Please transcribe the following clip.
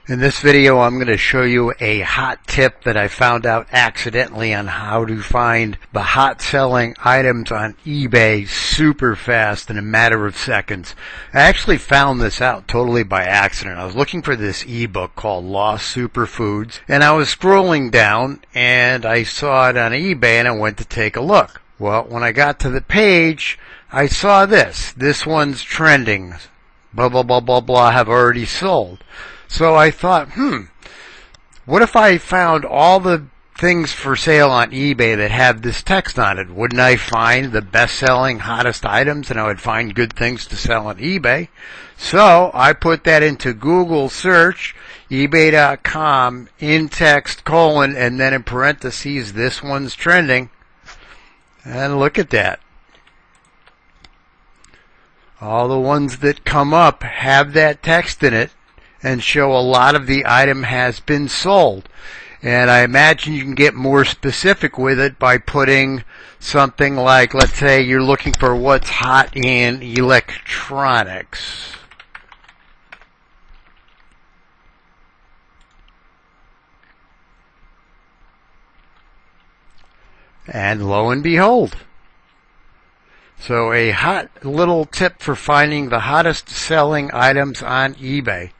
In this video, I'm going to show you a hot tip that I found out accidentally on how to find the hot selling items on eBay super fast in a matter of seconds. I actually found this out totally by accident. I was looking for this ebook called Lost Superfoods, and I was scrolling down and I saw it on eBay and I went to take a look. Well, when I got to the page, I saw this. This one's trending. Blah, blah, blah, blah, blah, have already sold. So I thought, what if I found all the things for sale on eBay that have this text on it? Wouldn't I find the best-selling, hottest items, and I would find good things to sell on eBay? So I put that into Google search, ebay.com, in text, colon, and then in parentheses, this one's trending. And look at that. All the ones that come up have that text in it and show a lot of the item has been sold. And I imagine you can get more specific with it by putting something like, let's say you're looking for what's hot in electronics. And lo and behold. So a hot little tip for finding the hottest selling items on eBay.